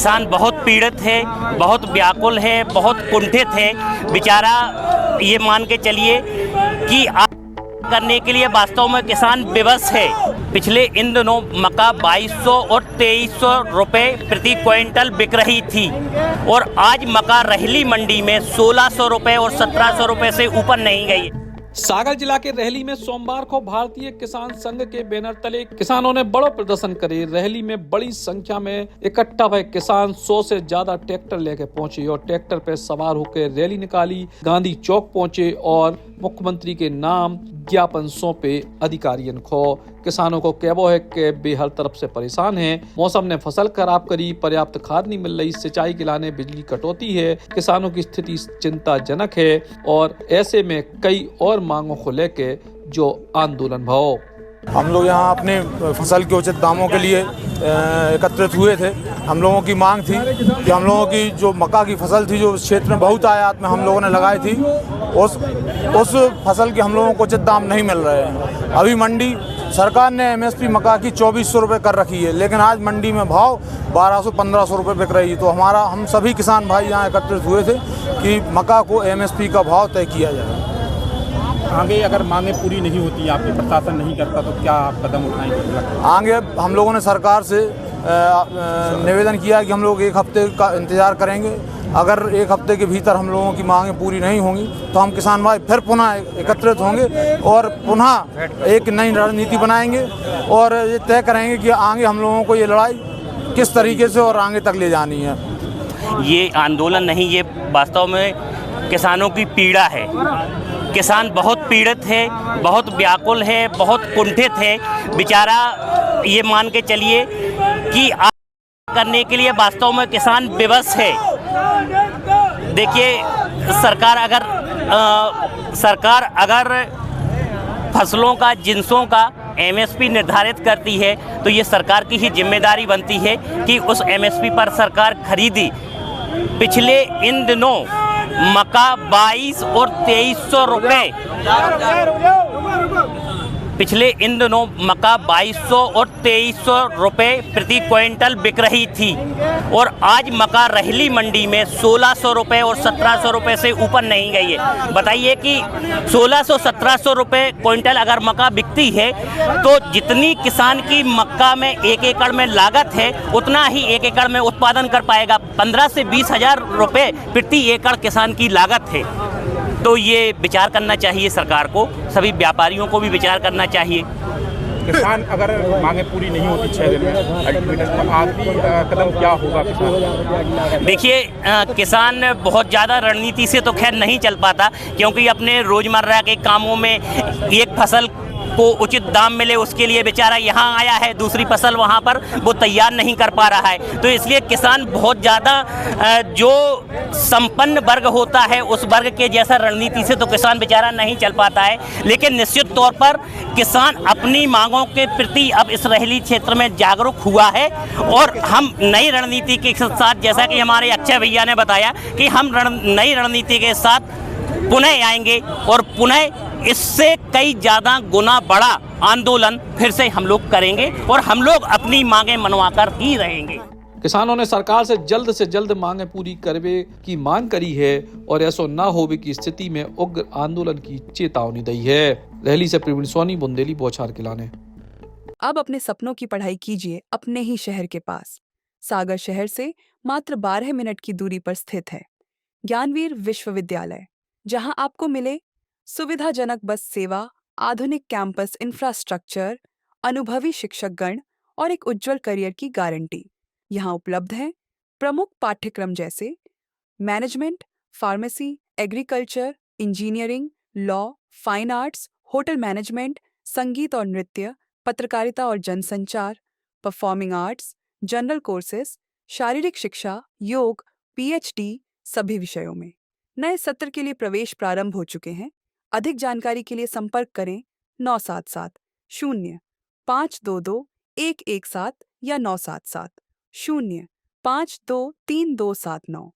किसान बहुत पीड़ित है, बहुत व्याकुल है, बहुत कुंठित है। बेचारा ये मान के चलिए कि करने के लिए वास्तव में किसान विवश है। पिछले इन दिनों मक्का 2200 और 2300 रुपए प्रति क्विंटल बिक रही थी और आज मक्का रेहली मंडी में 1600 रुपए और 1700 रुपए से ऊपर नहीं गई। सागर जिला के रेहली में सोमवार को भारतीय किसान संघ के बैनर तले किसानों ने बड़ा प्रदर्शन करे। रेहली में बड़ी संख्या में इकट्ठा हुए किसान 100 से ज्यादा ट्रैक्टर लेके पहुंचे और ट्रैक्टर पर सवार होकर रैली निकाली। गांधी चौक पहुंचे और मुख्यमंत्री के नाम ज्ञापन सौंपे अधिकारियों को। किसानों को कहबो है कि वे हर तरफ से परेशान हैं। मौसम ने फसल खराब करी, पर्याप्त खाद नहीं मिल रही, सिंचाई के लाने बिजली कटौती है। किसानों की स्थिति चिंताजनक है और ऐसे में कई और मांगों को लेके जो आंदोलन भाव। हम लोग यहाँ अपने फसल के उचित दामों के लिए एकत्रित हुए थे। हम लोगों की मांग थी कि हम लोगों की जो मक्का की फसल थी, जो क्षेत्र में बहुत आयात में हम लोगों ने लगाई थी, उस फसल के हम लोगों को उचित दाम नहीं मिल रहे हैं। अभी मंडी सरकार ने एमएसपी मक्का की 2400 रुपये कर रखी है, लेकिन आज मंडी में भाव 1200-1500 रुपये बिक रही है। तो हम सभी किसान भाई यहाँ एकत्रित हुए थे कि मक्का को एमएसपी का भाव तय किया जाए। आगे अगर मांगे पूरी नहीं होती, आपके प्रशासन नहीं करता, तो क्या आप कदम उठाएंगे? आगे हम लोगों ने सरकार से निवेदन किया कि हम लोग 1 हफ्ते का इंतज़ार करेंगे। अगर 1 हफ्ते के भीतर हम लोगों की मांगें पूरी नहीं होंगी तो हम किसान भाई फिर पुनः एकत्रित होंगे और पुनः एक नई रणनीति बनाएंगे और ये तय करेंगे कि आगे हम लोगों को ये लड़ाई किस तरीके से और आगे तक ले जानी है। ये आंदोलन नहीं, ये वास्तव में किसानों की पीड़ा है। किसान बहुत पीड़ित है, बहुत व्याकुल है, बहुत कुंठित है। बेचारा ये मान के चलिए कि करने के लिए वास्तव में किसान विवश है। देखिए, सरकार अगर फसलों का, जिन्सों का एमएसपी निर्धारित करती है तो ये सरकार की ही जिम्मेदारी बनती है कि उस एमएसपी पर सरकार खरीदी। पिछले इन दिनों मक्का 2200 और 2300 रुपये पिछले इन दिनों मक्का 2200 और 2300 रुपये प्रति क्विंटल बिक रही थी और आज मक्का रेहली मंडी में 1600 रुपये और 1700 रुपये से ऊपर नहीं गई है। बताइए कि 1600-1700 रुपये क्विंटल अगर मक्का बिकती है तो जितनी किसान की मक्का में 1 एकड़ में लागत है उतना ही 1 एकड़ में उत्पादन कर पाएगा। 15 से 20 हज़ार रुपये प्रति एकड़ किसान की लागत है। तो ये विचार करना चाहिए सरकार को, सभी व्यापारियों को भी विचार करना चाहिए। किसान अगर मांगे पूरी नहीं होती 6 दिन में अल्टीमेटम, तो आखिरी कदम क्या होगा किसान? देखिए, किसान बहुत ज़्यादा रणनीति से तो खैर नहीं चल पाता, क्योंकि अपने रोज़मर्रा के कामों में एक फसल को उचित दाम मिले उसके लिए बेचारा यहाँ आया है, दूसरी फसल वहाँ पर वो तैयार नहीं कर पा रहा है। तो इसलिए किसान बहुत ज़्यादा जो संपन्न वर्ग होता है उस वर्ग के जैसा रणनीति से तो किसान बेचारा नहीं चल पाता है। लेकिन निश्चित तौर पर किसान अपनी मांगों के प्रति अब इस रेहली क्षेत्र में जागरूक हुआ है और हम नई रणनीति के साथ, जैसा कि हमारे अक्षय भैया ने बताया कि हम नई रणनीति के साथ पुनः आएंगे और पुनः इससे कई ज़्यादा गुना बड़ा आंदोलन फिर से हम लोग करेंगे और हम लोग अपनी मांगें मनवाकर ही रहेंगे। किसानों ने सरकार से जल्द मांगे पूरी करवे की मांग करी है और ऐसा ना होवे की स्थिति में उग्र आंदोलन की चेतावनी दी है। रेहली से प्रवीण सोनी, बुंदेली, बौछार किलाने। अब अपने सपनों की पढ़ाई कीजिए अपने ही शहर के पास। सागर शहर से मात्र 12 मिनट की दूरी पर स्थित है ज्ञानवीर विश्वविद्यालय, जहां आपको मिले सुविधाजनक बस सेवा, आधुनिक कैंपस इंफ्रास्ट्रक्चर, अनुभवी शिक्षकगण और एक उज्जवल करियर की गारंटी। यहाँ उपलब्ध है प्रमुख पाठ्यक्रम जैसे management, pharmacy, agriculture, engineering, law, fine arts, hotel management, संगीत और नृत्य, पत्रकारिता और जनसंचार, परफॉर्मिंग आर्ट्स, जनरल कोर्सेज, शारीरिक शिक्षा, योग, पीएचडी सभी विषयों में। नए सत्र के लिए प्रवेश प्रारंभ हो चुके हैं। अधिक जानकारी के लिए संपर्क करें 977-0522-117 या 977-0523-279।